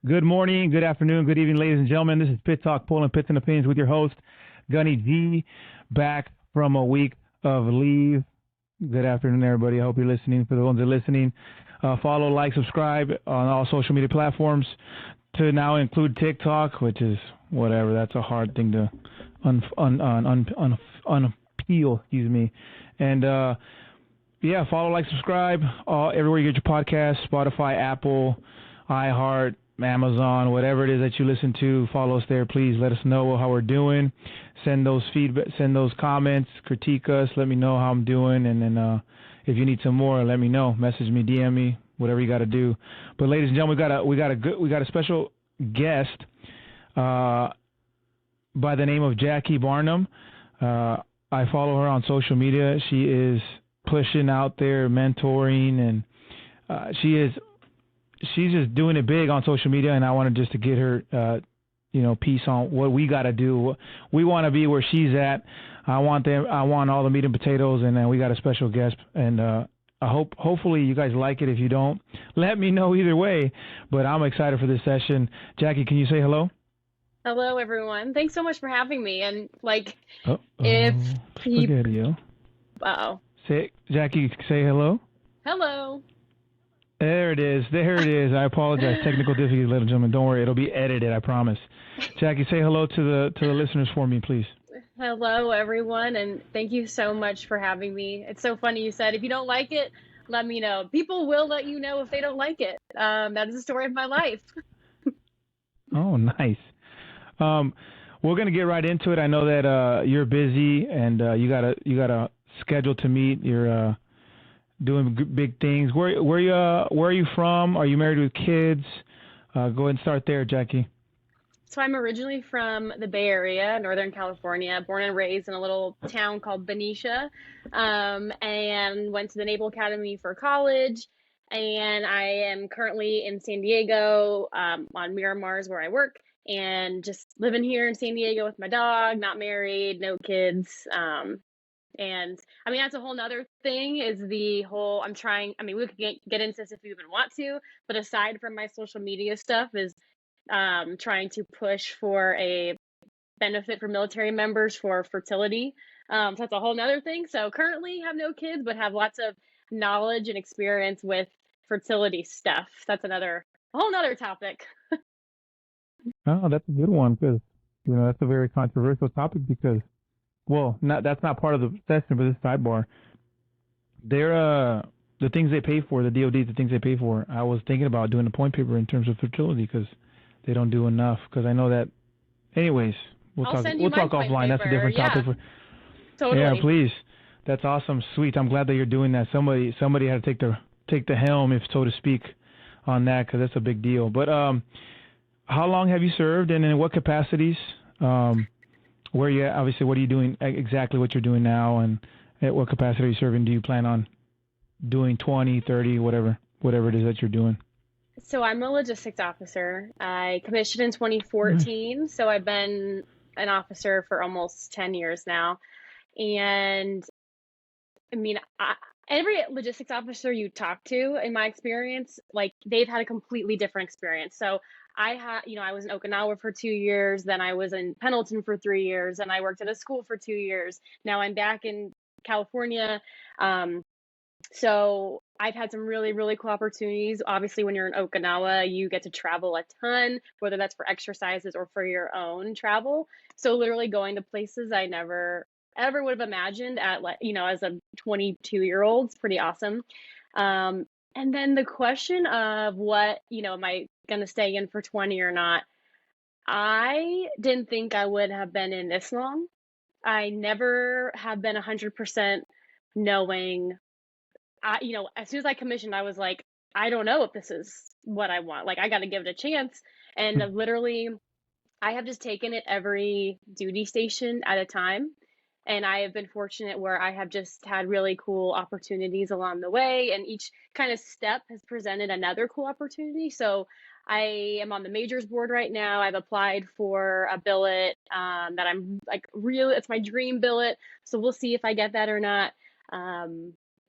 Good morning, good afternoon, good evening, ladies and gentlemen. This is Pit Talk, Pulling Pits and Opinions with your host, Gunny G, back from a week of leave. Good afternoon, everybody. I hope you're listening. For the ones that are listening, follow, like, subscribe on all social media platforms to now include TikTok, which is whatever. That's a hard thing to unpeel, excuse me. And, yeah, follow, like, subscribe everywhere you get your podcasts, Spotify, Apple, iHeart, Amazon, whatever it is that you listen to. Follow us there, please. Let us know how we're doing. Send those feedback, send those comments, critique us. Let me know how I'm doing, and then if you need some more, let me know. Message me, DM me, whatever you got to do. But ladies and gentlemen, we got a special guest by the name of Jackie Barnum. I follow her on social media. She is pushing out there, mentoring, and she's just doing it big on social media, and I wanted just to get her, piece on what we got to do. We want to be where she's at. I want all the meat and potatoes, and then we got a special guest, and hopefully you guys like it. If you don't, let me know either way, but I'm excited for this session. Jackie, can you say hello? Hello, everyone. Thanks so much for having me. And if Spaghetti-o. oh, Jackie, say hello. hello. There it is. I apologize. Technical difficulties, ladies and gentlemen. Don't worry. It'll be edited, I promise. Jackie, say hello to the listeners for me, please. Hello, everyone, and thank you so much for having me. It's so funny you said if you don't like it, let me know. People will let you know if they don't like it. That is the story of my life. Oh, nice. We're gonna get right into it. I know that you're busy and you got a schedule to meet. You're doing big things. Where are you from? Are you married with kids? Go ahead and start there, Jackie. So I'm originally from the Bay Area, Northern California, born and raised in a little town called Benicia, and went to the Naval Academy for college. And I am currently in San Diego, on Miramar's where I work, and just living here in San Diego with my dog, not married, no kids. And I mean, that's a whole nother thing is the whole, we could get into this if we even want to, but aside from my social media stuff is trying to push for a benefit for military members for fertility. So that's a whole nother thing. So currently have no kids, but have lots of knowledge and experience with fertility stuff. That's a whole nother topic. Oh, that's a good one because that's a very controversial topic because, well, that's not part of the session, but this sidebar. They're the things they pay for, the DoD, the things they pay for. I was thinking about doing a point paper in terms of fertility because they don't do enough. Because I know that. Anyways, we'll I'll talk. send you We'll my talk point offline. That's a paper. different Yeah, topic. totally. Yeah, please. That's awesome, sweet. I'm glad that you're doing that. Somebody had to take the helm, if so to speak, on that because that's a big deal. But how long have you served, and in what capacities? Where you obviously, what are you doing exactly? What you're doing now, and at what capacity are you serving? Do you plan on doing 20, 30, whatever it is that you're doing? So I'm a logistics officer. I commissioned in 2014, so I've been an officer for almost 10 years now. And I mean, every logistics officer you talk to, in my experience, like they've had a completely different experience. So I was in Okinawa for 2 years, then I was in Pendleton for 3 years, and I worked at a school for 2 years. Now I'm back in California. So I've had some really, really cool opportunities. Obviously, when you're in Okinawa, you get to travel a ton, whether that's for exercises or for your own travel. So literally going to places I never ever would have imagined as a 22-year-old. It's pretty awesome. And then the question of am I going to stay in for 20 or not? I didn't think I would have been in this long. I never have been 100% knowing. As soon as I commissioned, I was like, I don't know if this is what I want. Like, I got to give it a chance. And literally, I have just taken it every duty station at a time. And I have been fortunate where I have just had really cool opportunities along the way. And each kind of step has presented another cool opportunity. So I am on the majors board right now. I've applied for a billet that I'm like, it's my dream billet. So we'll see if I get that or not.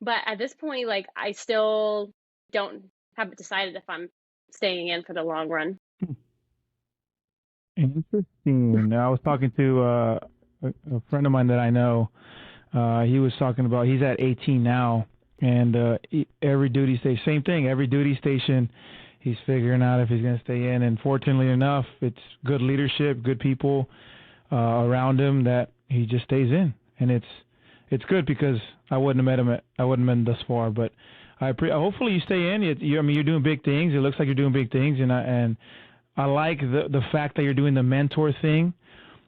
But at this point, like I still don't haven't decided if I'm staying in for the long run. Interesting. I was talking to a friend of mine that I know. He was talking about he's at 18 now, and every duty station, same thing. Every duty station, he's figuring out if he's going to stay in. And fortunately enough, it's good leadership, good people around him that he just stays in, and it's good because I wouldn't have met him. I wouldn't have met him thus far, but hopefully you stay in. I mean, you're doing big things. It looks like you're doing big things, and I like the fact that you're doing the mentor thing.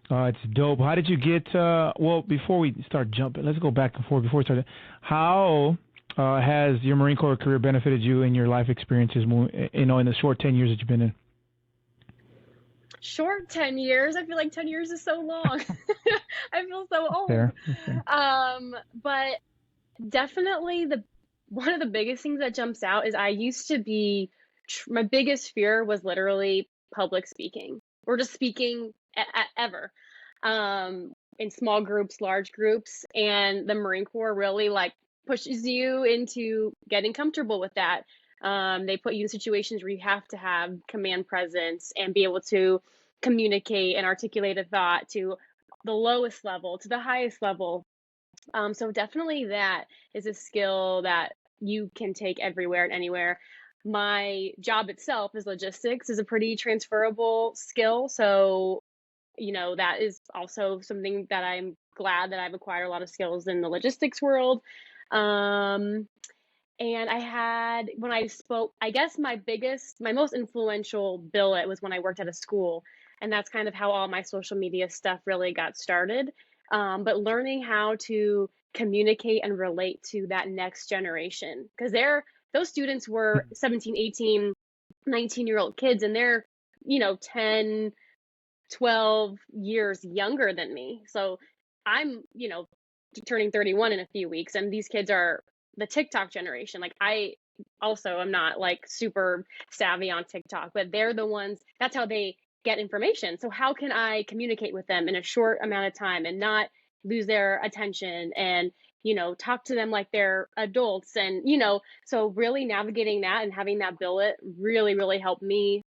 It's dope. How did you get? Well, before we start jumping, let's go back and forth. Before we start, how has your Marine Corps career benefited you in your life experiences? In the short 10 years that you've been in. Short 10 years. I feel like 10 years is so long. I feel so old. Fair. But definitely one of the biggest things that jumps out is I used to be, my biggest fear was literally public speaking or just speaking ever, in small groups, large groups. And the Marine Corps really like pushes you into getting comfortable with that. They put you in situations where you have to have command presence and be able to communicate and articulate a thought to the lowest level, to the highest level. So definitely that is a skill that you can take everywhere and anywhere. My job itself is logistics is a pretty transferable skill. So, that is also something that I'm glad that I've acquired a lot of skills in the logistics world. And when I spoke, I guess my most influential billet was when I worked at a school. And that's kind of how all my social media stuff really got started. But learning how to communicate and relate to that next generation, because those students were 17, 18, 19-year-old kids, and they're, 10, 12 years younger than me. So I'm, turning 31 in a few weeks, and these kids are the TikTok generation. Like I also am not like super savvy on TikTok, but they're the ones, that's how they get information. So how can I communicate with them in a short amount of time and not lose their attention and, talk to them like they're adults and, so really navigating that and having that billet really, really helped me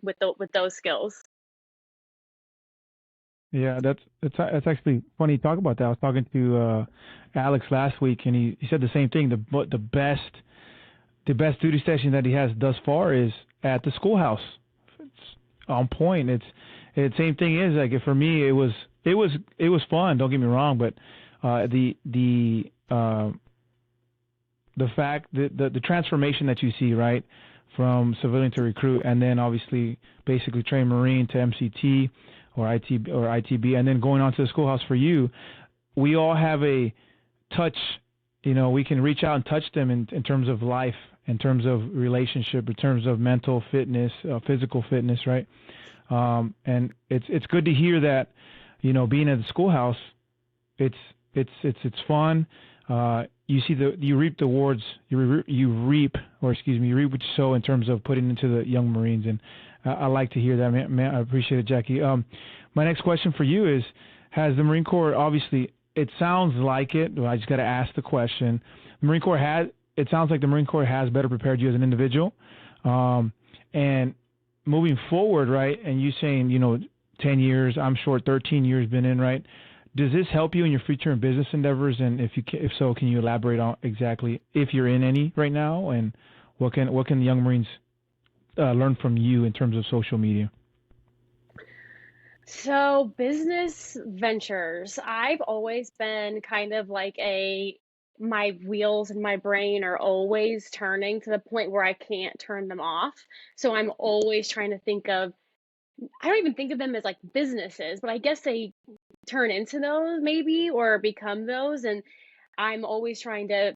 with those skills. Yeah, that's actually funny you talk about that. I was talking to Alex last week, and he said the same thing. The best duty station that he has thus far is at the schoolhouse. It's on point. It's same thing is like for me. It was fun. Don't get me wrong, but the fact the transformation that you see, right, from civilian to recruit, and then obviously basically train Marine to MCT or ITB, and then going on to the schoolhouse for you, we all have a touch. We can reach out and touch them in terms of life, in terms of relationship, in terms of mental fitness, physical fitness, right? And it's good to hear that, being at the schoolhouse, it's fun. You reap the rewards. You reap what you sow in terms of putting into the young Marines, and I like to hear that, man. I appreciate it, Jackie. My next question for you is: has the Marine Corps, obviously, it sounds like it. Well, I just got to ask the question. It sounds like the Marine Corps has better prepared you as an individual, and moving forward, right? And you saying, 10 years, I'm sure 13 years been in, right? Does this help you in your future and business endeavors? And if so, can you elaborate on exactly if you're in any right now, and what can the young Marines learn from you in terms of social media? So business ventures, I've always been kind of like my wheels in my brain are always turning to the point where I can't turn them off. So I'm always trying to I don't even think of them as like businesses, but I guess they turn into those maybe or become those. And I'm always trying to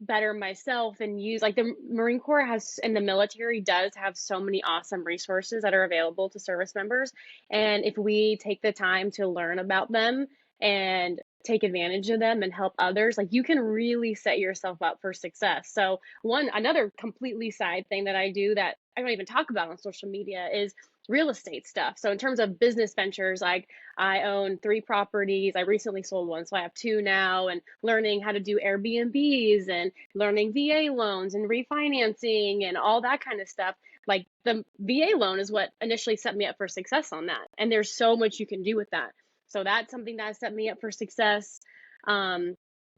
better myself and use like the Marine Corps has and the military does have so many awesome resources that are available to service members. And if we take the time to learn about them and take advantage of them and help others, like you can really set yourself up for success. So another completely side thing that I do that I don't even talk about on social media is real estate stuff. So in terms of business ventures, like I own 3 properties. I recently sold one, so I have 2 now, and learning how to do Airbnbs and learning VA loans and refinancing and all that kind of stuff. Like the VA loan is what initially set me up for success on that. And there's so much you can do with that. So that's something that set me up for success. Um,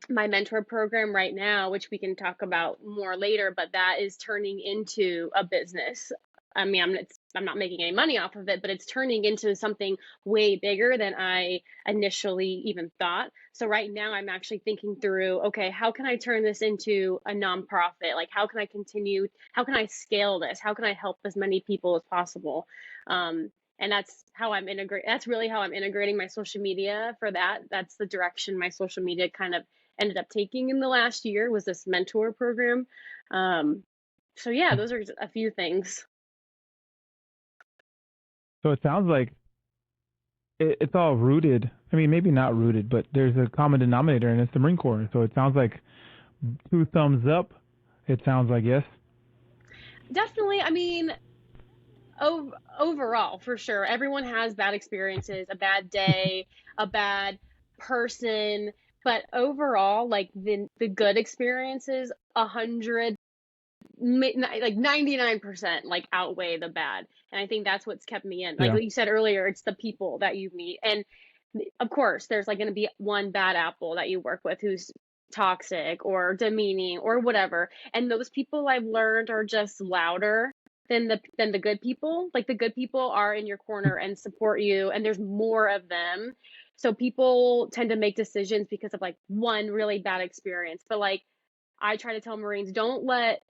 my mentor program right now, which we can talk about more later, but that is turning into a business. I mean, I'm not making any money off of it, but it's turning into something way bigger than I initially even thought. So right now I'm actually thinking through, okay, how can I turn this into a nonprofit? Like, how can I scale this? How can I help as many people as possible? And that's really how I'm integrating my social media for that. That's the direction my social media kind of ended up taking in the last year, was this mentor program. So yeah, those are just a few things. So it sounds like it's all rooted. I mean, maybe not rooted, but there's a common denominator, and it's the Marine Corps. So it sounds like 2 thumbs up. It sounds like, yes. Definitely. I mean, overall, for sure, everyone has bad experiences, a bad day, a bad person, but overall, like the good experiences, 100, like 99%, like outweigh the bad. And I think that's what's kept me in. Like Yeah. you said earlier, it's the people that you meet. And of course, there's like going to be one bad apple that you work with who's toxic or demeaning or whatever. And those people, I've learned, are just louder than the good people. Like the good people are in your corner and support you, and there's more of them. So people tend to make decisions because of like one really bad experience. But like I try to tell Marines, don't let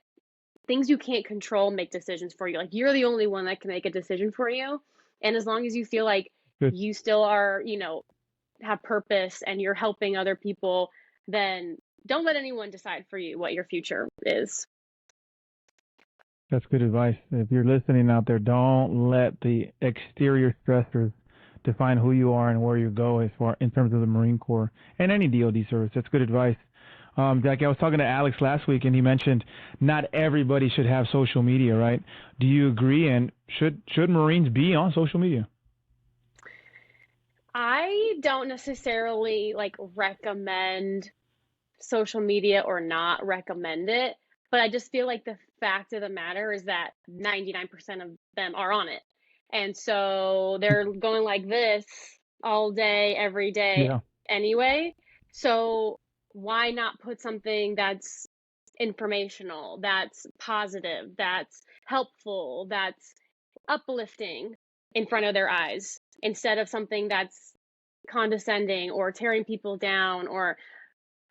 things you can't control make decisions for you. Like you're the only one that can make a decision for you. And as long as you feel like Good. you still are, have purpose and you're helping other people, then don't let anyone decide for you what your future is. That's good advice. If you're listening out there, don't let the exterior stressors define who you are and where you go as far in terms of the Marine Corps and any DoD service. That's good advice. Jackie, I was talking to Alex last week, and he mentioned not everybody should have social media, right? Do you agree? And should Marines be on social media? I don't necessarily like recommend social media or not recommend it, but I just feel like the fact of the matter is that 99% of them are on it. And so they're going like this all day, every day Yeah. anyway. So why not put something that's informational, that's positive, that's helpful, that's uplifting in front of their eyes instead of something that's condescending or tearing people down or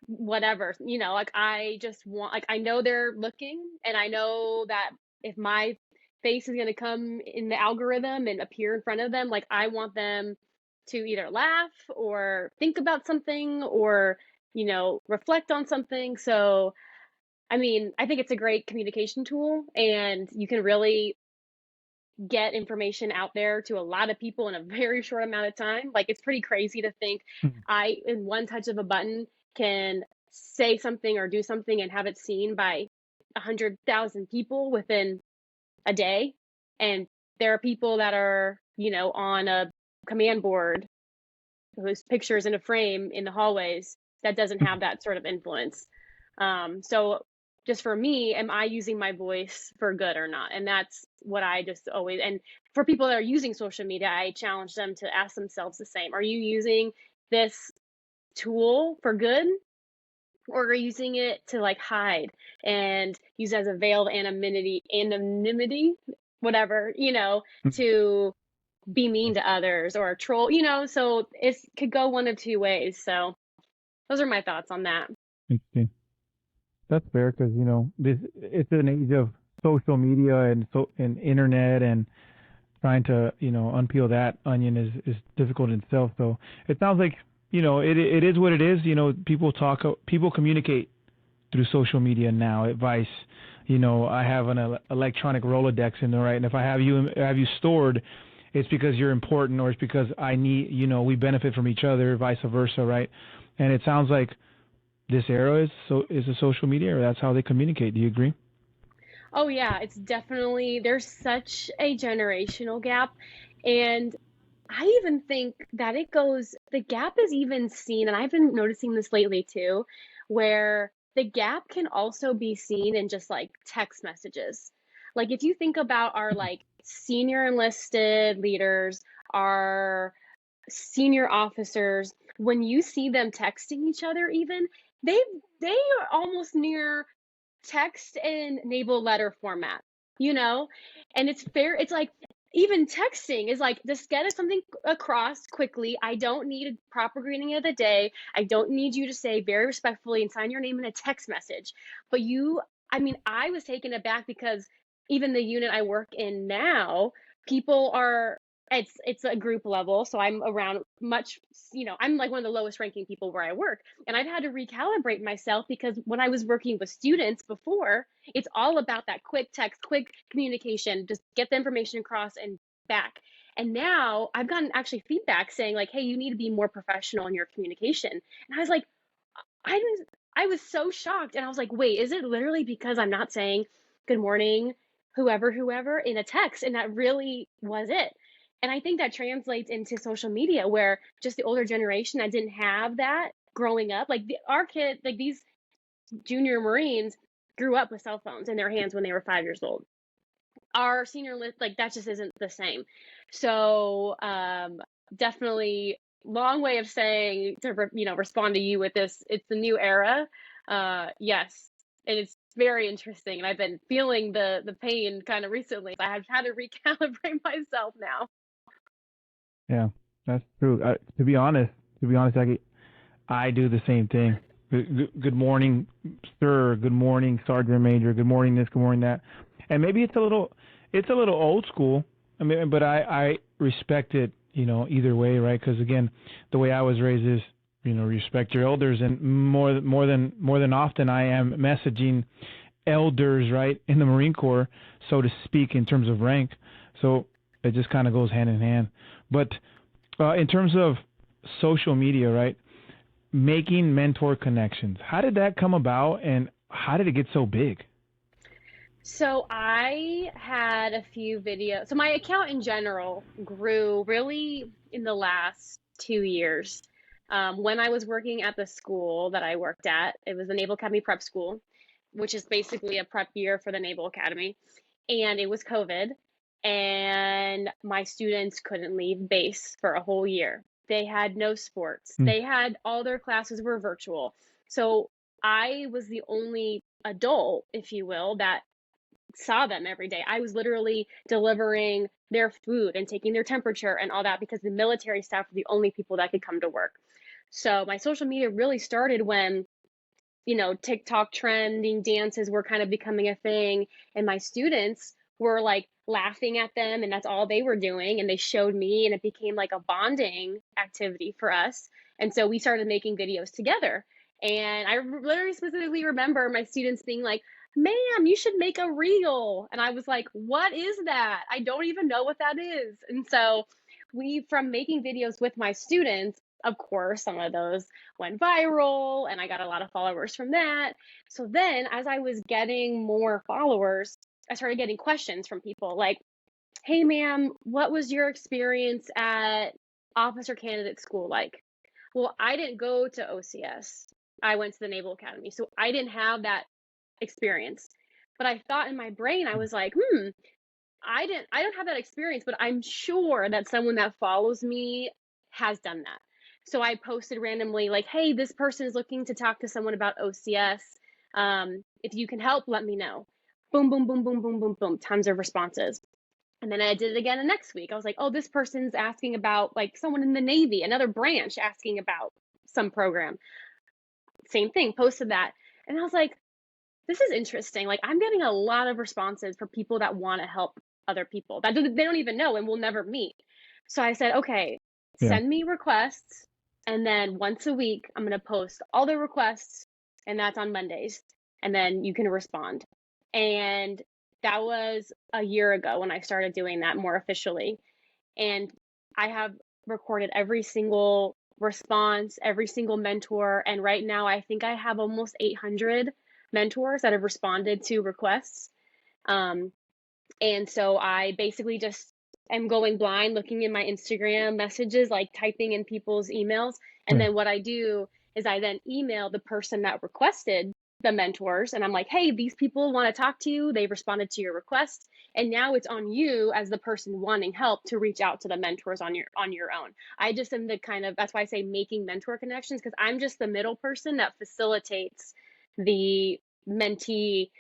whatever, like I just want, like, I know they're looking, and I know that if my face is going to come in the algorithm and appear in front of them, like I want them to either laugh or think about something or, reflect on something. So, I mean, I think it's a great communication tool, and you can really get information out there to a lot of people in a very short amount of time. Like it's pretty crazy to think I, in one touch of a button, can say something or do something and have it seen by 100,000 people within a day. And there are people that are, on a command board whose pictures in a frame in the hallways that doesn't have that sort of influence. So just for me, am I using my voice for good or not? And that's what I just always, and for people that are using social media, I challenge them to ask themselves the same. Are you using this tool for good, or are you using it to like hide and use as a veil of anonymity, whatever, to be mean to others or troll, so it could go one of two ways. So those are my thoughts on that. Interesting. That's fair because this it's an age of social media and internet, and trying to unpeel that onion is difficult in itself. So it sounds like it is what it is. People communicate through social media now. Advice. I have an electronic Rolodex in there, right? And if I have you stored, it's because you're important, or it's because I need. We benefit from each other, vice versa, right? And it sounds like this era is a social media, or that's how they communicate. Do you agree? Oh yeah, it's definitely there's such a generational gap. And I even think that the gap is even seen, and I've been noticing this lately too, where the gap can also be seen in just like text messages. Like if you think about our like senior enlisted leaders, our senior officers, when you see them texting each other even, they they are almost near text in naval letter format, you know? And it's like even texting is like just get us something across quickly. I don't need a proper greeting of the day. I don't need you to say very respectfully and sign your name in a text message. But I mean, I was taken aback because even the unit I work in now, people are it's a group level, so I'm around much, I'm like one of the lowest ranking people where I work, and I've had to recalibrate myself because when I was working with students before, it's all about that quick text, quick communication, just get the information across and back. And now I've gotten actually feedback saying like, hey, you need to be more professional in your communication. And I was like, I was so shocked. And I was like, wait, is it literally because I'm not saying good morning, whoever in a text? And that really was it. And I think that translates into social media where just the older generation that didn't have that growing up, like our kid, like these junior Marines grew up with cell phones in their hands when they were 5 years old. Our senior list, like that just isn't the same. So definitely long way of saying to respond to you with this. It's a new era. Yes, and it's very interesting, and I've been feeling the pain kind of recently. I've had to recalibrate myself now. Yeah, that's true. To be honest, I do the same thing. Good morning, sir. Good morning, Sergeant Major. Good morning, this. Good morning, that. And maybe it's a little old school. I mean, but I respect it. Either way, right? Because again, the way I was raised is, respect your elders, and more than often, I am messaging elders, right, in the Marine Corps, so to speak, in terms of rank. So it just kind of goes hand in hand. But in terms of social media, right? Making mentor connections. How did that come about, and how did it get so big? So I had a few videos. So my account in general grew really in the last 2 years. When I was working at the school that I worked at, it was the Naval Academy Prep School, which is basically a prep year for the Naval Academy. And it was COVID, and my students couldn't leave base for a whole year. They had no sports. Mm. They had all their classes were virtual. So I was the only adult, if you will, that saw them every day. I was literally delivering their food and taking their temperature and all that because the military staff were the only people that could come to work. So my social media really started when, TikTok trending dances were kind of becoming a thing, and my students were like laughing at them, and that's all they were doing. And they showed me, and it became like a bonding activity for us. And so we started making videos together. And I literally specifically remember my students being like, ma'am, you should make a reel. And I was like, what is that? I don't even know what that is. And so from making videos with my students, of course, some of those went viral and I got a lot of followers from that. So then, as I was getting more followers, I started getting questions from people like, hey, ma'am, what was your experience at officer candidate school like? Well, I didn't go to OCS. I went to the Naval Academy. So I didn't have that experience. But I thought in my brain, I was like, I don't have that experience, but I'm sure that someone that follows me has done that. So I posted randomly like, hey, this person is looking to talk to someone about OCS. If you can help, let me know. Boom, boom, boom, boom, boom, boom, boom. Tons of responses. And then I did it again the next week. I was like, oh, this person's asking about like someone in the Navy, another branch asking about some program. Same thing, posted that. And I was like, this is interesting. Like I'm getting a lot of responses for people that want to help other people that they don't even know and will never meet. So I said, okay, Yeah. send me requests, and then once a week I'm going to post all the requests, and that's on Mondays, and then you can respond. And that was a year ago when I started doing that more officially. And I have recorded every single response, every single mentor. And right now, I think I have almost 800 mentors that have responded to requests. Um, and so I basically just am going blind, looking in my Instagram messages, like typing in people's emails. And Right. then what I do is I then email the person that requested the mentors. And I'm like, hey, these people want to talk to you. They've responded to your request. And now it's on you as the person wanting help to reach out to the mentors on your own. I just am the kind of, that's why I say making mentor connections, because I'm just the middle person that facilitates the mentee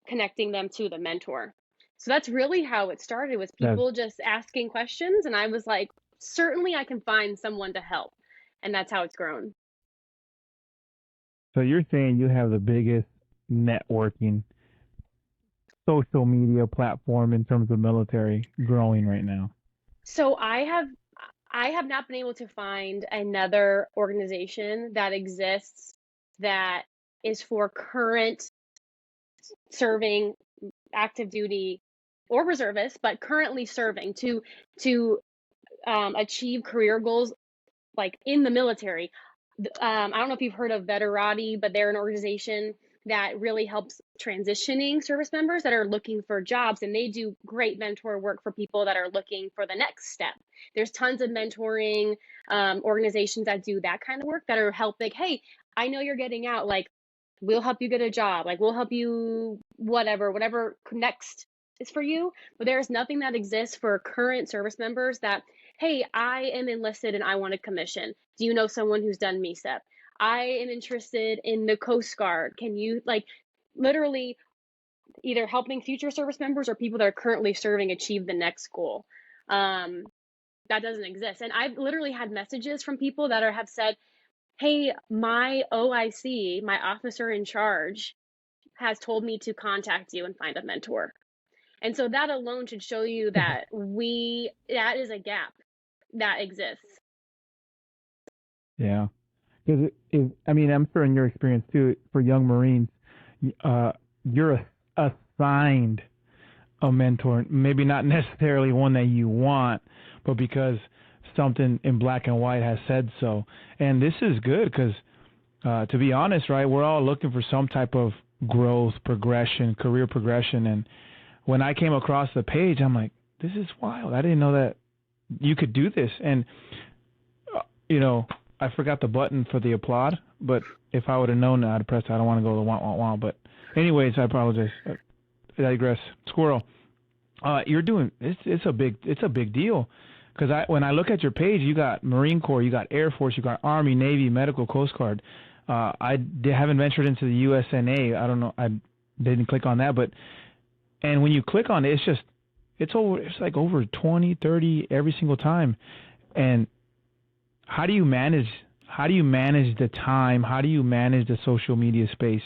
connecting them to the mentor. So that's really how it started, was That's, people just asking questions, and I was like, certainly I can find someone to help. And that's how it's grown. so you're saying you have the biggest networking social media platform in terms of military growing right now. So I have not been able to find another organization that exists that is for current serving active duty or reservists, but currently serving to achieve career goals like in the military. I don't know if you've heard of Veterati, but they're an organization that really helps transitioning service members that are looking for jobs, and they do great mentor work for people that are looking for the next step. There's tons of mentoring organizations that do that kind of work that are helping. Hey, I know you're getting out. Like, we'll help you get a job. Like, we'll help you whatever next is for you. But there's nothing that exists for current service members that, hey, I am enlisted and I want a commission. Do you know someone who's done MESEP? I am interested in the Coast Guard. Can you, like, literally either helping future service members or people that are currently serving achieve the next goal? Um, that doesn't exist. And I've literally had messages from people that have said, hey, my OIC, my officer in charge, has told me to contact you and find a mentor. And so that alone should show you that that is a gap that exists. Yeah. Because I mean, I'm sure in your experience too, for young Marines, you're assigned a mentor, maybe not necessarily one that you want, but because something in black and white has said so. And this is good because, to be honest, right, we're all looking for some type of growth, progression, career progression. And when I came across the page, I'm like, this is wild. I didn't know that you could do this. And, you know, I forgot the button for the applaud, but if I would have known that, I'd have pressed it. I don't want to go to the wah. But anyways, I apologize. I digress. Squirrel. You're doing it's a big deal, because when I look at your page, you got Marine Corps, you got Air Force, you got Army, Navy, Medical, Coast Guard. Haven't ventured into the USNA. I don't know. I didn't click on that, and when you click on it, it's like over 20, 30 every single time. And how do you manage the time? How do you manage the social media space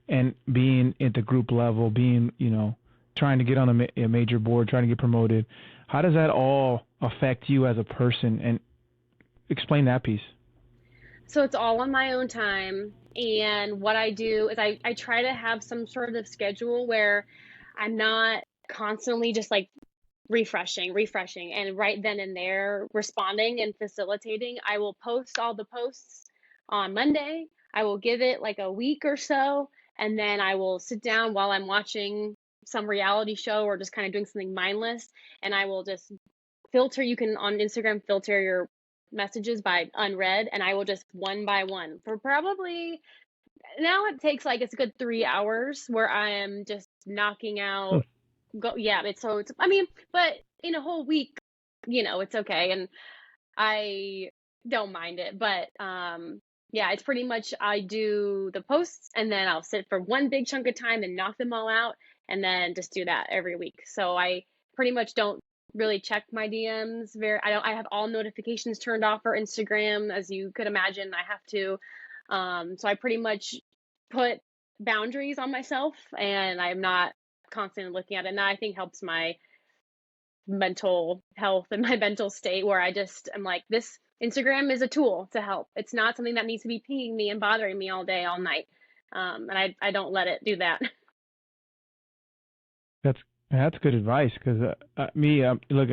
and being at the group level, being, trying to get on a major board, trying to get promoted? How does that all affect you as a person? And explain that piece. So it's all on my own time. And what I do is I try to have some sort of schedule where I'm not constantly just like refreshing, and right then and there responding and facilitating. I will post all the posts on Monday. I will give it like a week or so, and then I will sit down while I'm watching some reality show or just kind of doing something mindless, and I will just filter. You can on Instagram filter your messages by unread, and I will just one by one for probably, now it takes like it's a good 3 hours where I am just knocking Hmm. out. Yeah, it's I mean, but in a whole week, it's okay, and I don't mind it. But yeah, it's pretty much I do the posts and then I'll sit for one big chunk of time and knock them all out, and then just do that every week. So I pretty much don't really check my DMs I have all notifications turned off for Instagram, as you could imagine. I have to. So I pretty much put boundaries on myself, and I'm not constantly looking at it. And that I think helps my mental health and my mental state, where I just am like, this Instagram is a tool to help. It's not something that needs to be pinging me and bothering me all day, all night. And I don't let it do that. That's good advice, because look,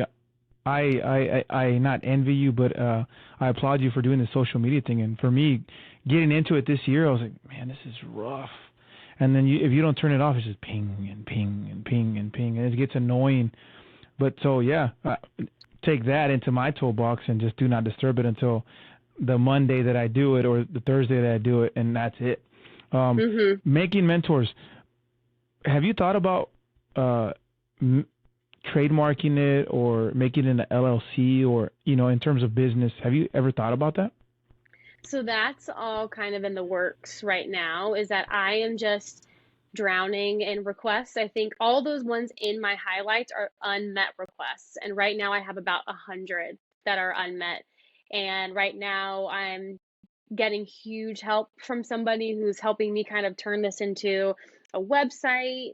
I not envy you, but I applaud you for doing the social media thing. And for me, getting into it this year, I was like, man, this is rough. and then if you don't turn it off, it's just ping and ping and ping and ping, and it gets annoying. But so yeah, take that into my toolbox and just do not disturb it until the Monday that I do it or the Thursday that I do it, and that's it. Making mentors. Have you thought about trademarking it or making it an LLC or, in terms of business? Have you ever thought about that? So that's all kind of in the works right now, is that I am just drowning in requests. I think all those ones in my highlights are unmet requests. And right now I have about 100 that are unmet. And right now I'm getting huge help from somebody who's helping me kind of turn this into a website,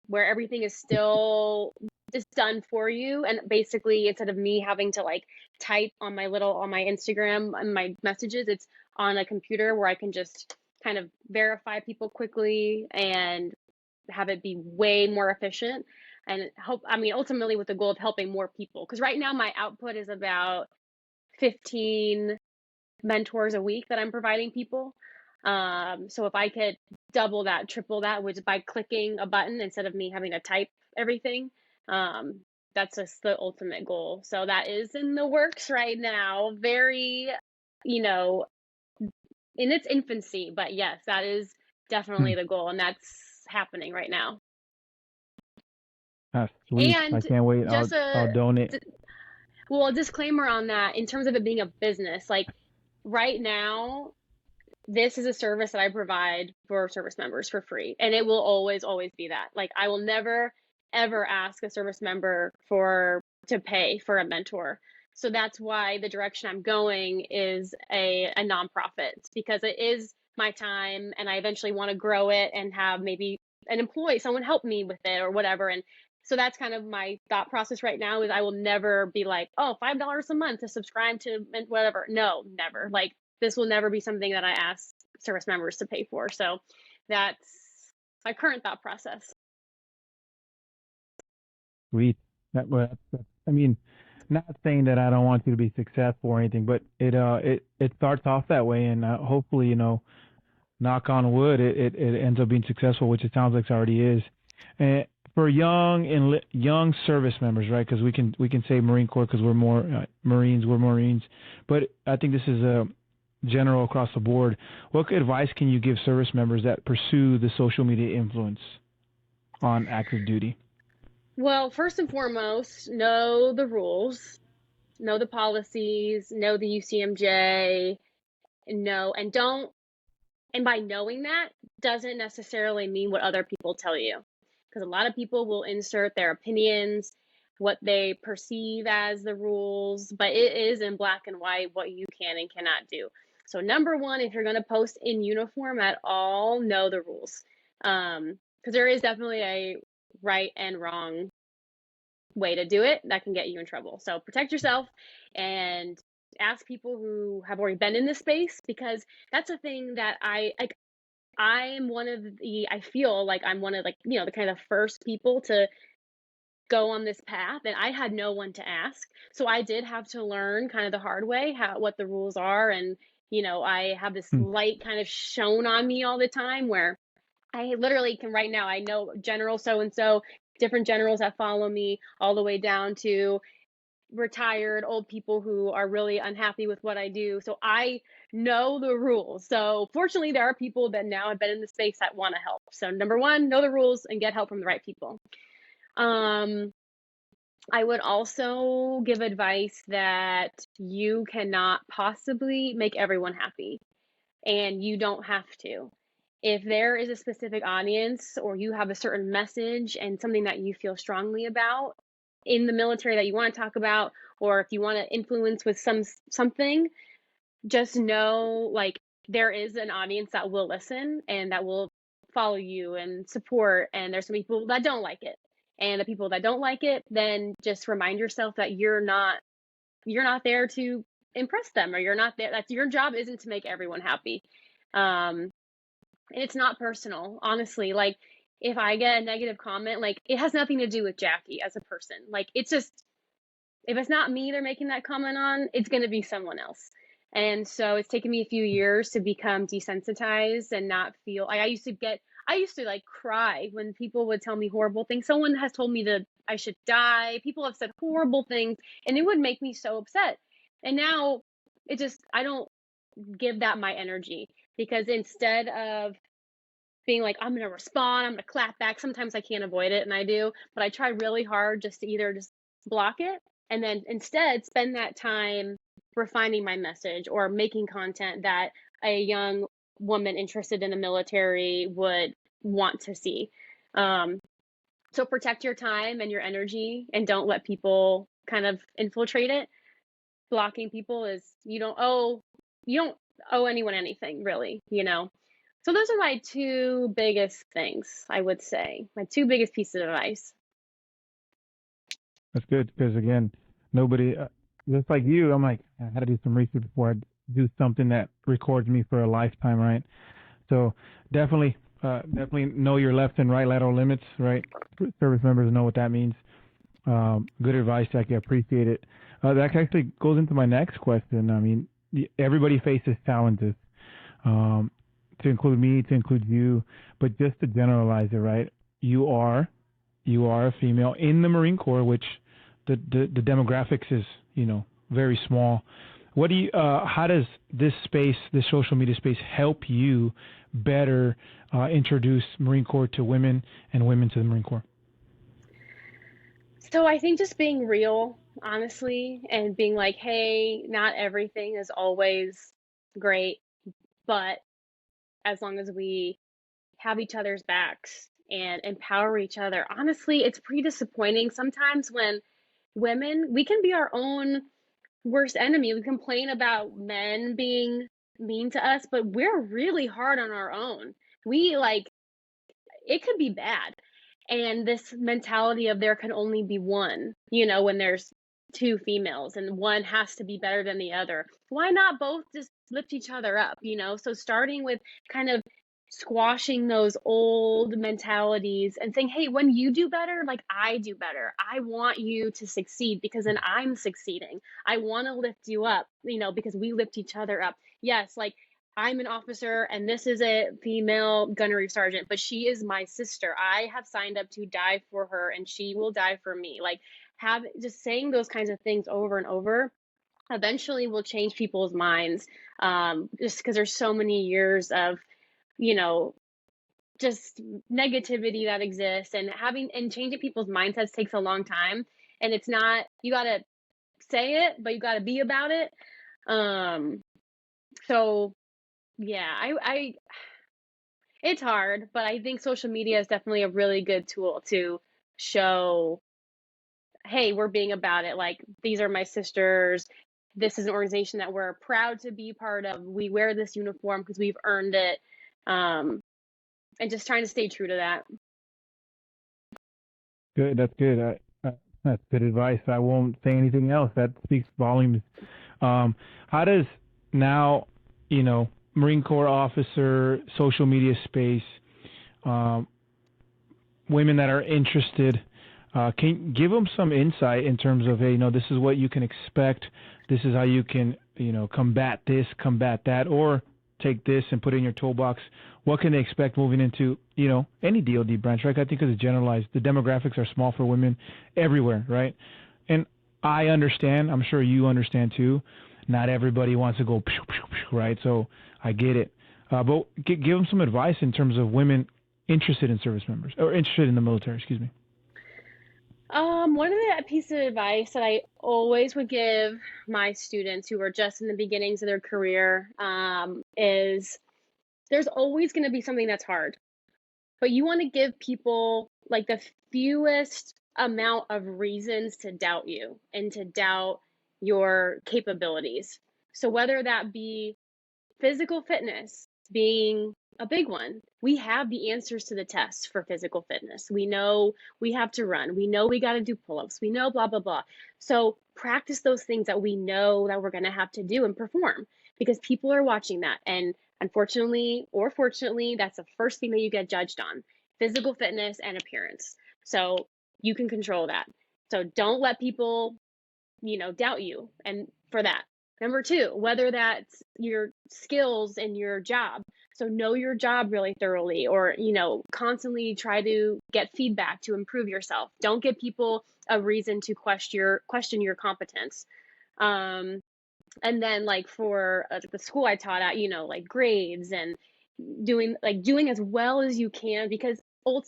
where everything is still just done for you. And basically, instead of me having to like type on my Instagram and my messages, it's on a computer where I can just kind of verify people quickly and have it be way more efficient. And ultimately with the goal of helping more people. Because right now my output is about 15 mentors a week that I'm providing people. So if I could double that, triple that, which by clicking a button instead of me having to type everything, that's just the ultimate goal. So that is in the works right now. Very, you know, in its infancy, but yes, that is Hmm. definitely the goal, and that's happening right now. That's sweet. I And can't wait. I'll just I'll donate. a disclaimer on that in terms of it being a business, like right now, this is a service that I provide for service members for free, and it will always, always be that. Like I will never, ever ask a service member to pay for a mentor. So that's why the direction I'm going is a nonprofit, because it is my time, and I eventually want to grow it and have maybe an employee, someone help me with it or whatever. And so that's kind of my thought process right now, is I will never be like, oh, $5 a month to subscribe to whatever. No, never. Like this will never be something that I ask service members to pay for. So that's my current thought process. Sweet. I mean, not saying that I don't want you to be successful or anything, but it starts off that way, and hopefully, knock on wood, it ends up being successful, which it sounds like it already is. And for young service members, right? Because we can say Marine Corps because we're more Marines, we're Marines, but I think this is a general across the board. What advice can you give service members that pursue the social media influence on active duty? Well, first and foremost, know the rules, know the policies, know the UCMJ, know, and don't, and by knowing that doesn't necessarily mean what other people tell you. Because a lot of people will insert their opinions, what they perceive as the rules, but it is in black and white what you can and cannot do. So number one, if you're going to post in uniform at all, know the rules. Because there is definitely a right and wrong way to do it that can get you in trouble. So protect yourself and ask people who have already been in this space, because that's a thing that I like. I feel like I'm one of, like, the kind of first people to go on this path, and I had no one to ask. So I did have to learn kind of the hard way what the rules are. And, I have this Hmm. light kind of shown on me all the time, where I literally can right now, I know General so and so, different generals that follow me, all the way down to retired old people who are really unhappy with what I do. So I know the rules. So fortunately, there are people that now have been in the space that want to help. So number one, know the rules and get help from the right people. Um, I would also give advice that you cannot possibly make everyone happy, and you don't have to. If there is a specific audience, or you have a certain message and something that you feel strongly about in the military that you want to talk about, or if you want to influence with something, just know, like, there is an audience that will listen and that will follow you and support, and there's some people that don't like it. And the people that don't like it, then just remind yourself that you're not there to impress them, or you're not there, that's your job isn't to make everyone happy. um and it's not personal, honestly. Like, if I get a negative comment, like, it has nothing to do with Jackie as a person. Like, it's just, if it's not me they're making that comment on, it's going to be someone else. And so it's taken me a few years to become desensitized and not feel like I used to like cry when people would tell me horrible things. Someone has told me that I should die. People have said horrible things and it would make me so upset. And now I don't give that my energy, because instead of being like, I'm going to respond, I'm going to clap back. Sometimes I can't avoid it and I do, but I try really hard just to either just block it and then instead spend that time refining my message or making content that a young woman interested in the military would want to see. Um, so protect your time and your energy and don't let people kind of infiltrate it. Blocking people is you don't owe anyone anything really, you know. So those are my two biggest things, I would say. My two biggest pieces of advice. That's good because again, nobody, just like you, I'm like, I had to do some research before I do something that records me for a lifetime, right? So definitely, definitely know your left and right lateral limits, right? Service members know what that means. Good advice, Jackie. I appreciate it. That actually goes into my next question. I mean, everybody faces challenges, um, to include me, to include you, but just to generalize it, right? You are you are a female in the Marine Corps, which the demographics is very small. What do you? How does this space, this social media space, help you better introduce Marine Corps to women and women to the Marine Corps? So I think just being real, honestly, and being like, hey, not everything is always great, but as long as we have each other's backs and empower each other. Honestly, it's pretty disappointing sometimes when we can be our own worst enemy. We complain about men being mean to us, but we're really hard on our own. We like it could be bad. And this mentality of there can only be one, when there's two females and one has to be better than the other. Why not both just lift each other up? So starting with kind of squashing those old mentalities and saying, hey, when you do better, like I do better. I want you to succeed because then I'm succeeding. I want to lift you up, because we lift each other up. Yes, like I'm an officer and this is a female gunnery sergeant, but she is my sister. I have signed up to die for her and she will die for me. Like, have just saying those kinds of things over and over eventually will change people's minds. Just because there's so many years of, you know, just negativity that exists, and having and changing people's mindsets takes a long time. And it's not, you got to say it, but you got to be about it. Um, so yeah, I it's hard, but I think social media is definitely a really good tool to show, hey, we're being about it. Like, these are my sisters. This is an organization that we're proud to be part of. We wear this uniform because we've earned it. Um, and just trying to stay true to that. Good. That's good. That's good advice. I won't say anything else. That speaks volumes. How does now, Marine Corps officer, social media space, um, women that are interested, can give them some insight in terms of, hey, this is what you can expect. This is how you can, combat this, combat that, or take this and put it in your toolbox. What can they expect moving into, any DoD branch, right? I think it's generalized. The demographics are small for women everywhere, right? And I understand. I'm sure you understand too. Not everybody wants to go, right? So I get it. But give them some advice in terms of women interested in service members or interested in the military. Excuse me. One of the pieces of advice that I always would give my students who are just in the beginnings of their career, is there's always going to be something that's hard, but you want to give people like the fewest amount of reasons to doubt you and to doubt your capabilities. So whether that be physical fitness being a big one. We have the answers to the tests for physical fitness. We know we have to run. We know we got to do pull ups. We know blah, blah, blah. So practice those things that we know that we're going to have to do and perform, because people are watching that. And unfortunately or fortunately, that's the first thing that you get judged on: physical fitness and appearance. So you can control that. So don't let people, doubt you and for that. Number two, whether that's your skills in your job. So know your job really thoroughly, or, constantly try to get feedback to improve yourself. Don't give people a reason to question your competence. Um, and then like for the school I taught at, like grades and doing as well as you can, because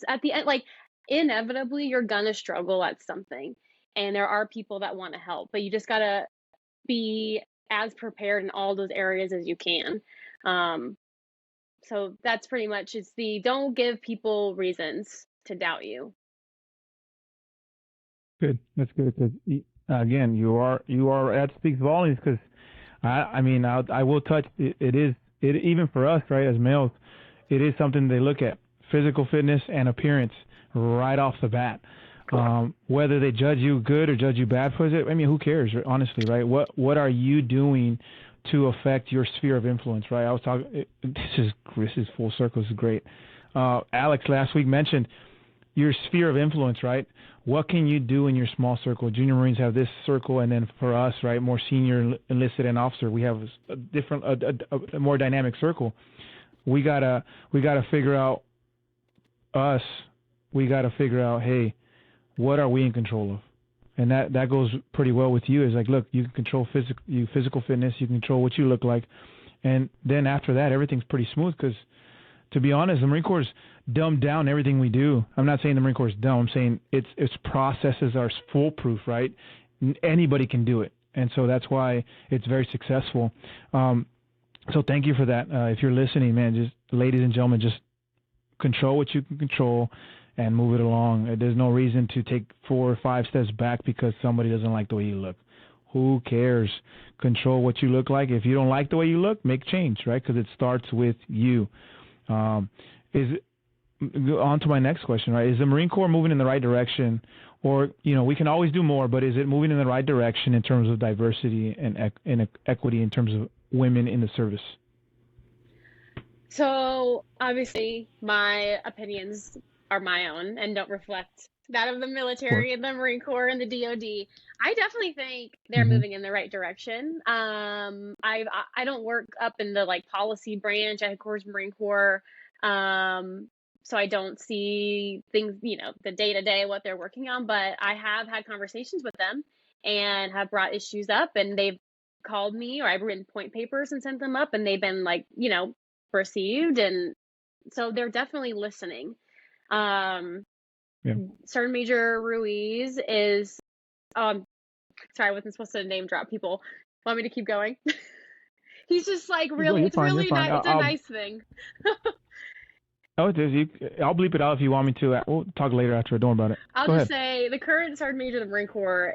at the end, like inevitably you're gonna struggle at something, and there are people that want to help, but you just gotta be as prepared in all those areas as you can. Um, so that's pretty much, it's the don't give people reasons to doubt you. Good. That's good because again, that speaks volumes because I mean I will touch it is it even for us, right, as males, it is something they look at, physical fitness and appearance right off the bat. Whether they judge you good or judge you bad for it, I mean, who cares, honestly, right? What are you doing to affect your sphere of influence, right? I was talking. This is full circle. This is great. Alex last week mentioned your sphere of influence, right? What can you do in your small circle? Junior Marines have this circle, and then for us, right, more senior enlisted and officer, we have a different, a more dynamic circle. We gotta figure out us. We gotta figure out, hey, what are we in control of? And that goes pretty well with you. Is like, look, you can control physical fitness, you can control what you look like, and then after that, everything's pretty smooth. Because to be honest, the Marine Corps dumbed down everything we do. I'm not saying the Marine Corps is dumb. I'm saying its processes are foolproof, right? Anybody can do it, and so that's why it's very successful. So thank you for that. If you're listening, man, just ladies and gentlemen, just control what you can control and move it along. There's no reason to take 4 or 5 steps back because somebody doesn't like the way you look. Who cares? Control what you look like. If you don't like the way you look, make change, right? Because it starts with you. On to my next question, right? Is the Marine Corps moving in the right direction? Or, we can always do more, but is it moving in the right direction in terms of diversity and equity in terms of women in the service? So obviously my opinions are my own and don't reflect that of the military and the Marine Corps and the DoD. I definitely think they're moving in the right direction. I don't work up in the like policy branch at Corps Marine Corps. So I don't see things, the day to day what they're working on, but I have had conversations with them and have brought issues up, and they've called me, or I've written point papers and sent them up, and they've been like, received, and so they're definitely listening. Sergeant Major Ruiz is sorry, I wasn't supposed to name drop people. Want me to keep going? He's just like really, it's really nice. It's a nice thing. Oh, it is. I'll bleep it out if you want me to. We'll talk later after. Don't worry about it. I'll just say the current Sergeant Major of the Marine Corps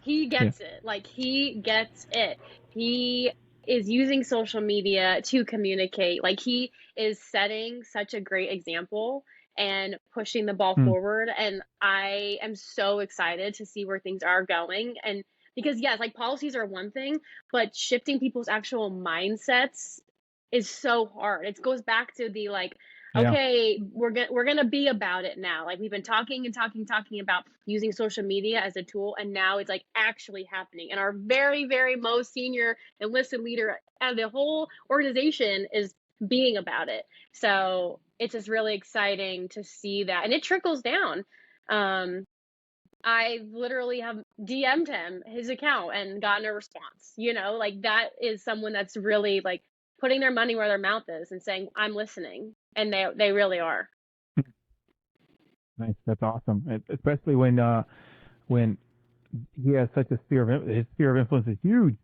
he gets it. Like, he gets it. He is using social media to communicate. Like, he is setting such a great example and pushing the ball forward. And I am so excited to see where things are going. And because, yes, like, policies are one thing, but shifting people's actual mindsets is so hard. It goes back to the like, okay, we're gonna be about it now. Like, we've been talking about using social media as a tool, and now it's like actually happening. And our very, very most senior enlisted leader and the whole organization is being about it. So it's just really exciting to see that, and it trickles down. I literally have DM'd him his account and gotten a response. Like, that is someone that's really like putting their money where their mouth is and saying, I'm listening. And they really are. Nice. That's awesome. Especially when he has such a his sphere of influence is huge.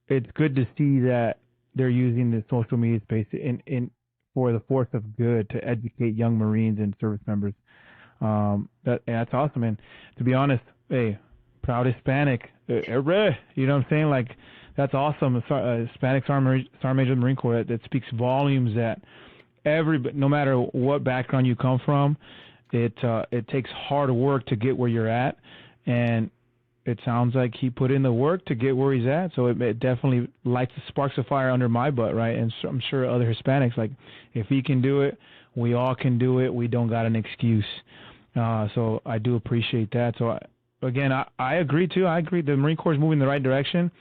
It's good to see that they're using the social media space in for the force of good to educate young Marines and service members. That's awesome. And to be honest, hey, proud Hispanic. You know what I'm saying? Like, that's awesome. Hispanic Sergeant Major of the Marine Corps. That speaks volumes. That no matter what background you come from, it takes hard work to get where you're at, and it sounds like he put in the work to get where he's at. So it definitely lights the sparks of fire under my butt, right? And so I'm sure other Hispanics, like, if he can do it, we all can do it. We don't got an excuse. So I do appreciate that. So again, I agree too. I agree. The Marine Corps is moving in the right direction.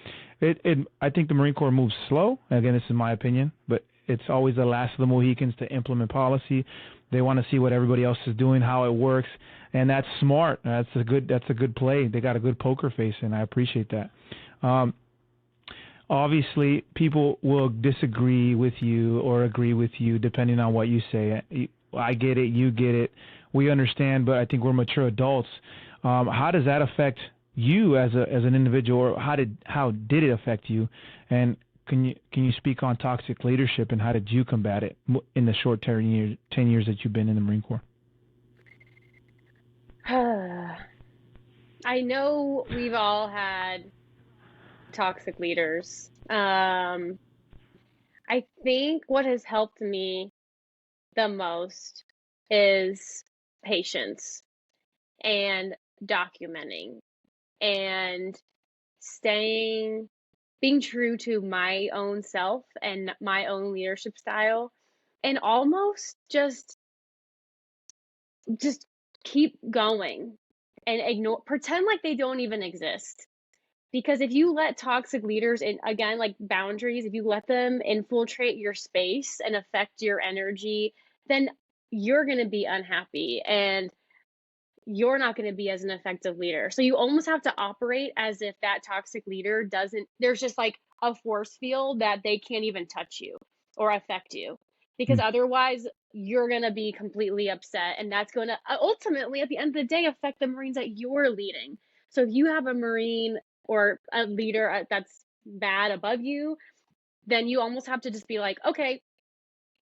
I think the Marine Corps moves slow. Again, this is my opinion, but it's always the last of the Mohicans to implement policy. They want to see what everybody else is doing, how it works, and that's smart. That's a good play. They got a good poker face, and I appreciate that. Um, Obviously, people will disagree with you or agree with you depending on what you say. I get it, you get it, we understand, but I think we're mature adults. How does that affect you as an individual, or how did it affect you? And can you speak on toxic leadership and how did you combat it in the short 10 years that you've been in the Marine Corps? I know we've all had toxic leaders. I think what has helped me the most is patience and documenting and staying, being true to my own self and my own leadership style, and almost just keep going and ignore, pretend like they don't even exist. Because if you let toxic leaders in, again, like boundaries, if you let them infiltrate your space and affect your energy, then you're going to be unhappy and you're not going to be as an effective leader. So you almost have to operate as if that toxic leader doesn't, there's just like a force field that they can't even touch you or affect you. Because Hmm. otherwise, you're going to be completely upset. And that's going to ultimately, at the end of the day, affect the Marines that you're leading. So if you have a Marine or a leader that's bad above you, then you almost have to just be like, okay,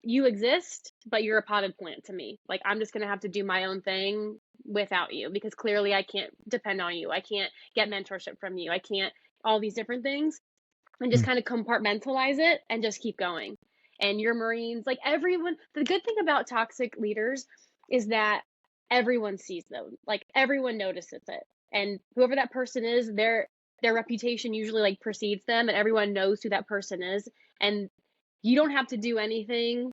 you exist, but you're a potted plant to me. Like, I'm just going to have to do my own thing without you because clearly I can't depend on you. I can't get mentorship from you. I can't, all these different things, and just Hmm. kind of compartmentalize it and just keep going. And your Marines, like everyone, the good thing about toxic leaders is that everyone sees them. Like everyone notices it. And whoever that person is, their reputation usually like precedes them and everyone knows who that person is. And you don't have to do anything,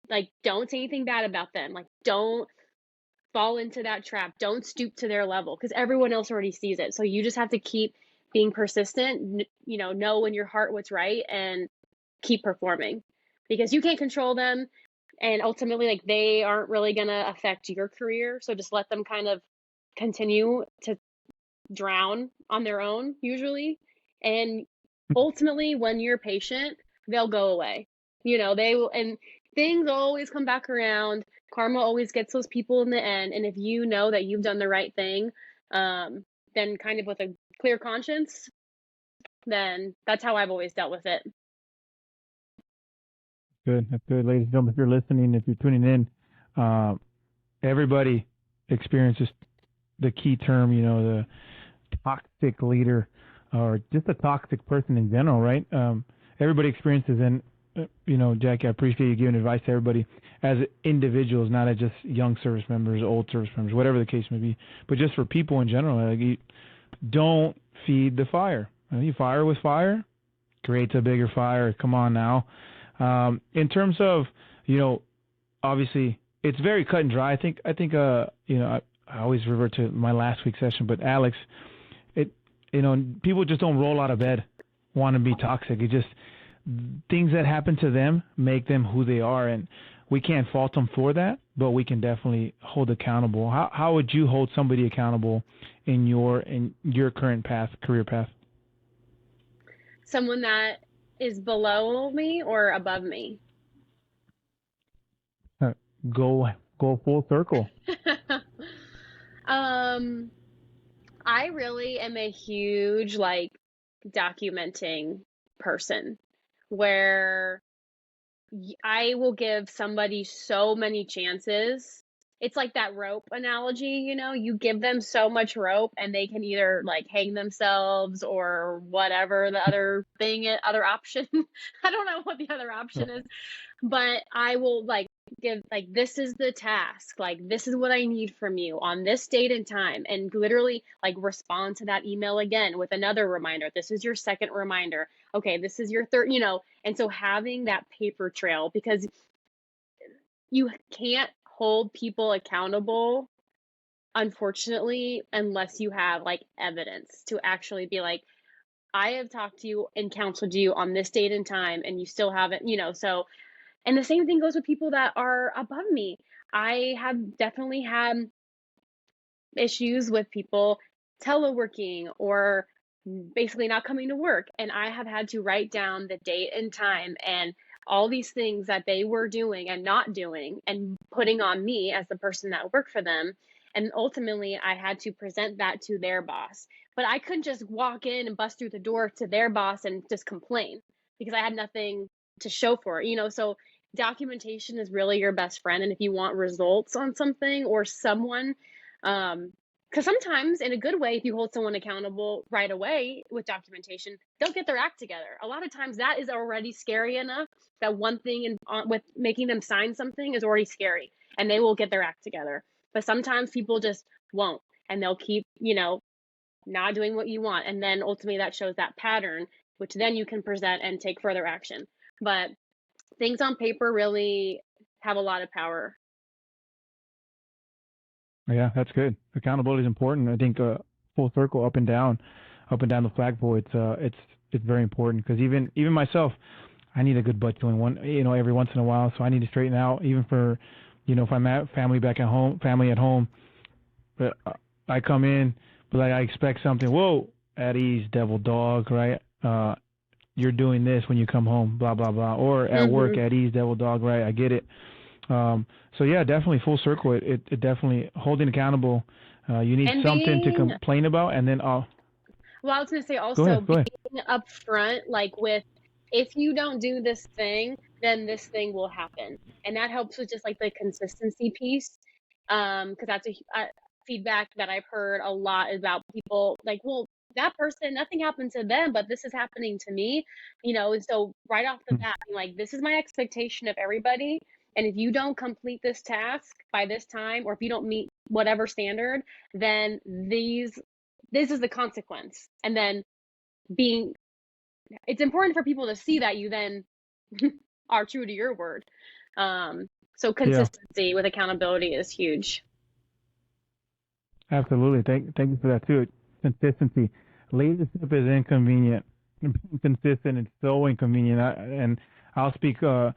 like don't say anything bad about them, like don't fall into that trap, don't stoop to their level because everyone else already sees it. So you just have to keep being persistent, know in your heart what's right and keep performing because you can't control them, and ultimately like they aren't really going to affect your career, so just let them kind of continue to drown on their own usually. And ultimately when you're patient, they'll go away. They will, and things always come back around. Karma always gets those people in the end. And if you know that you've done the right thing, then kind of with a clear conscience, then that's how I've always dealt with it. Good. That's good, ladies and gentlemen. If you're listening, if you're tuning in, uh, everybody experiences the key term, the toxic leader or just a toxic person in general, right? Everybody experiences, and Jackie, I appreciate you giving advice to everybody as individuals, not as just young service members, old service members, whatever the case may be, but just for people in general. Like, you don't feed the fire. You fire with fire, creates a bigger fire. Come on now. In terms of, obviously it's very cut and dry. I always revert to my last week's session, but Alex, people just don't roll out of bed want to be toxic. It just, things that happen to them make them who they are, and we can't fault them for that, but we can definitely hold accountable. How would you hold somebody accountable in your current career path? Someone that is below me or above me? Uh, go go full circle. um I really am a huge like documenting person where I will give somebody so many chances. It's like that rope analogy, you give them so much rope and they can either like hang themselves or whatever the other thing is, other option. I don't know what the other option is, but I will like give like this is the task, like this is what I need from you on this date and time, and literally like respond to that email again with another reminder. This is your second reminder. Okay, this is your third, and so having that paper trail, because you can't hold people accountable unfortunately, unless you have like evidence to actually be like, I have talked to you and counseled you on this date and time, and you still haven't, so, and the same thing goes with people that are above me. I have definitely had issues with people teleworking or basically not coming to work. And I have had to write down the date and time and all these things that they were doing and not doing and putting on me as the person that worked for them. And ultimately, I had to present that to their boss. But I couldn't just walk in and bust through the door to their boss and just complain because I had nothing to show for it. So documentation is really your best friend. And if you want results on something or someone, um, because sometimes, in a good way, if you hold someone accountable right away with documentation, they'll get their act together. A lot of times, that is already scary enough that one thing with making them sign something is already scary, and they will get their act together. But sometimes people just won't, and they'll keep, not doing what you want, and then ultimately that shows that pattern, which then you can present and take further action. But things on paper really have a lot of power. Yeah, that's good. Accountability is important. I think full circle, up and down the flagpole. It's very important because even myself, I need a good butt feeling every once in a while. So I need to straighten out, even for, if I'm at family at home, but I come in, but like I expect something. Whoa, at ease, devil dog, right? You're doing this when you come home, blah blah blah, or at work, Hmm. at ease, devil dog, right? I get it. So yeah, definitely full circle. It definitely holding accountable. You need And something to being complain about, and then Well, I was gonna say go also ahead, go ahead. being upfront, like with if you don't do this thing, then this thing will happen, and that helps with just like the consistency piece. Because that's feedback that I've heard a lot about people like, well, that person, nothing happened to them, but this is happening to me, And so right off the Hmm. bat, I'm like, this is my expectation of everybody, and if you don't complete this task by this time, or if you don't meet whatever standard, then this is the consequence. And then being it's important for people to see that you then are true to your word. So Yeah, consistency with accountability is huge. absolutely. Thank you for that too. Consistency. Leadership is inconvenient. Being consistent is so inconvenient. And I'll speak from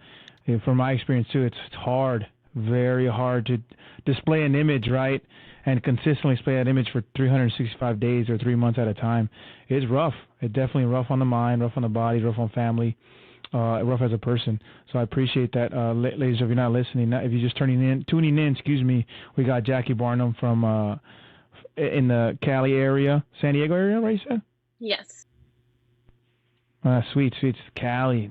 my experience too. It's hard, very hard to display an image, right? And consistently display that image for 365 days or 3 months at a time. It's rough. It's definitely rough on the mind, rough on the body, rough on family, rough as a person. So I appreciate that, ladies. If you're not listening, if you're just tuning in, excuse me, we got Jackie Barnum from in the Cali area, San Diego area, right? You said? Yes. Sweet, sweet Cali,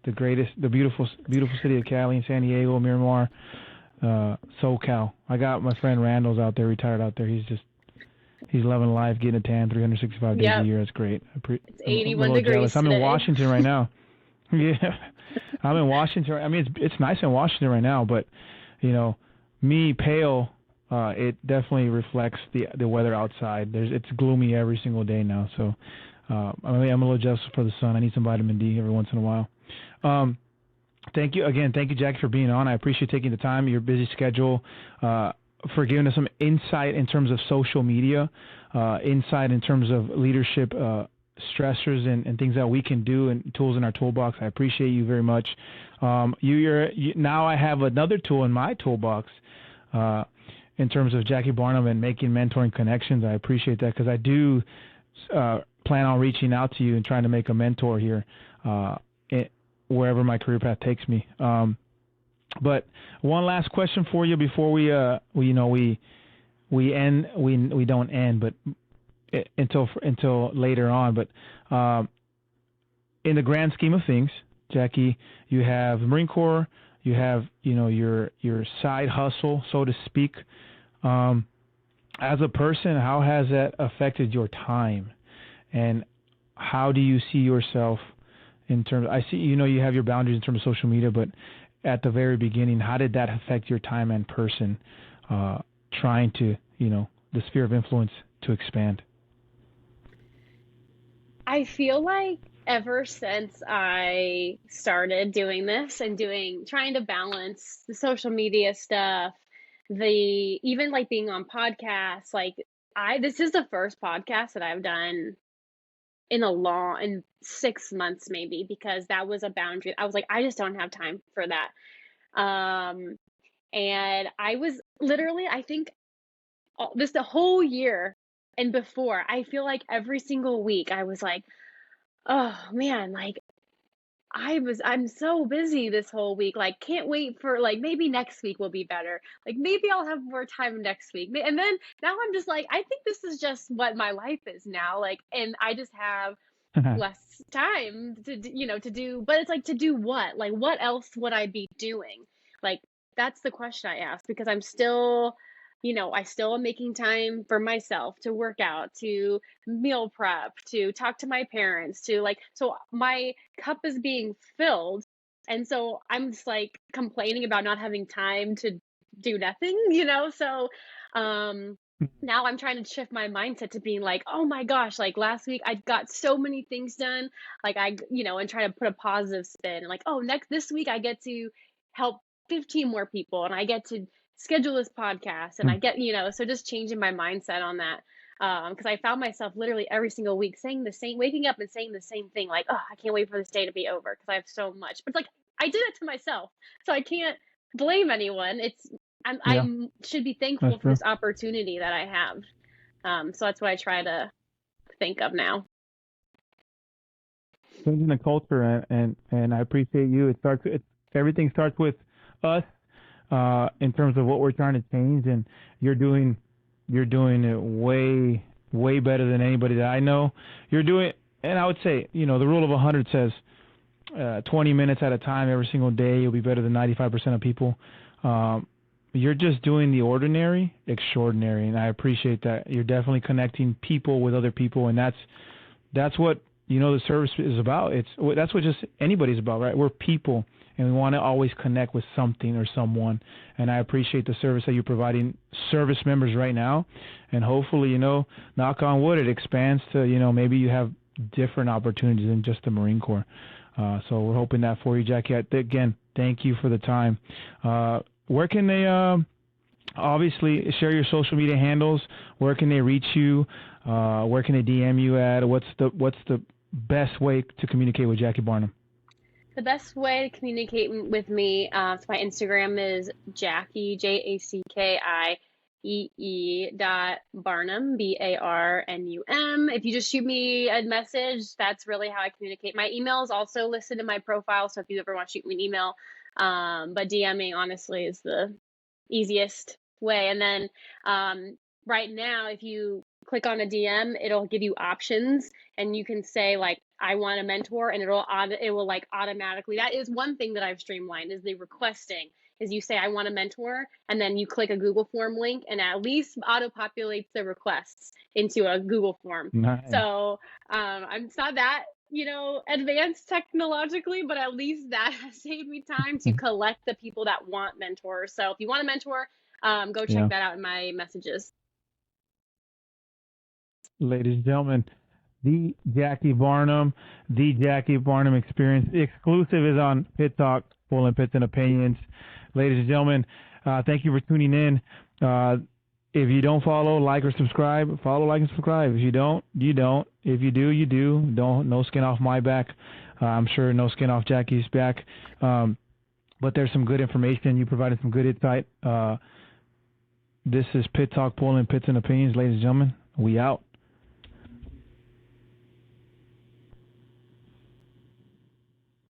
the greatest, the beautiful city of Cali and San Diego, Miramar, SoCal. I got my friend Randall's out there, retired out there. He's loving life, getting a tan 365 days a Yep. year. That's great. It's I'm a 81 little jealous. degrees I'm in today. Washington right now. Yeah, I'm in Washington. I mean, it's nice in Washington right now, but you know, me pale, it definitely reflects the weather outside. It's gloomy every single day now, so I'm a little jealous for the sun. I need some vitamin D every once in a while. Um, Thank you again. Thank you, Jackie, for being on. I appreciate taking the time, your busy schedule, for giving us some insight in terms of social media, insight in terms of leadership stressors and things that we can do and tools in our toolbox. I appreciate you very much. Now I have another tool in my toolbox in terms of Jackie Barnum and making mentoring connections. I appreciate that because I do plan on reaching out to you and trying to make a mentor here. Wherever my career path takes me. But one last question for you before we don't end, but until later on. But in the grand scheme of things, Jackie, you have the Marine Corps, you have your side hustle, so to speak. As a person, how has that affected your time, and how do you see yourself in terms? I see you have your boundaries in terms of social media, but at the very beginning, how did that affect your time and person, trying to the sphere of influence to expand? I feel like ever since I started doing this and trying to balance the social media stuff, the even like being on podcasts, like this is the first podcast that I've done in 6 months maybe, because that was a boundary. I was like, I just don't have time for that. And I was literally, I think this the whole year and before, I feel like every single week I was like, oh man, like I'm so busy this whole week. Like, can't wait for like maybe next week will be better. Like maybe I'll have more time next week. And then now I'm just like, I think this is just what my life is now. Like, and I just have less time to do, but it's like, to do what? Like, what else would I be doing? Like, that's the question I ask, because I'm still, I still am making time for myself to work out, to meal prep, to talk to my parents, to like, so my cup is being filled. And so I'm just like complaining about not having time to do nothing. So, um, now I'm trying to shift my mindset to being like, oh my gosh, like last week I got so many things done. Like and try to put a positive spin. And like, oh, this week I get to help 15 more people, and I get to schedule this podcast, and I so just changing my mindset on that. Because I found myself literally every single week waking up and saying the same thing, like, oh, I can't wait for this day to be over because I have so much. But like, I did it to myself, so I can't blame anyone. Yeah, I should be that's thankful for true. this opportunity that I have. So that's what I try to think of now. Changing the culture, and I appreciate you. Everything starts with us, in terms of what we're trying to change, and you're doing you're doing it way better than anybody that I know. You're doing, and I would say, the rule of 100 says, 20 minutes at a time every single day, you'll be better than 95% of people. Um, you're just doing the ordinary extraordinary, and I appreciate that. You're definitely connecting people with other people, and that's what the service is about. That's what just anybody's about, right? We're people, and we want to always connect with something or someone. And I appreciate the service that you're providing service members right now, and hopefully, knock on wood, it expands to maybe you have different opportunities than just the Marine Corps. So we're hoping that for you, Jackie. Again, thank you for the time. Where can they obviously share your social media handles? Where can they reach you? Where can they DM you at? What's the best way to communicate with Jackie Barnum? The best way to communicate with me, so my Instagram is Jackie, JACKIEE .Barnum, BARNUM. If you just shoot me a message, that's really how I communicate. My email is also listed in my profile, so if you ever want to shoot me an email, but DMing honestly is the easiest way. And then right now, if you click on a DM, it'll give you options, and you can say like, I want a mentor, and it will like automatically. That is one thing that I've streamlined, is the requesting. Is you say I want a mentor, and then you click a Google form link, and at least auto populates the requests into a Google form. Nice. So it's not that advanced technologically, but at least that has saved me time to collect the people that want mentors. So if you want a mentor, go check Yeah. that out in my messages. Ladies and gentlemen, the Jackie Barnum Experience exclusive is on Pit Talk, Pulling Pits and Opinions. Ladies and gentlemen, thank you for tuning in. If you don't follow, like or subscribe, follow, like, and subscribe. If you don't, you don't. If you do, you do. No skin off my back. I'm sure no skin off Jackie's back. But there's some good information. You provided some good insight. This is Pit Talk, Pulling Pits and Opinions. Ladies and gentlemen, we out.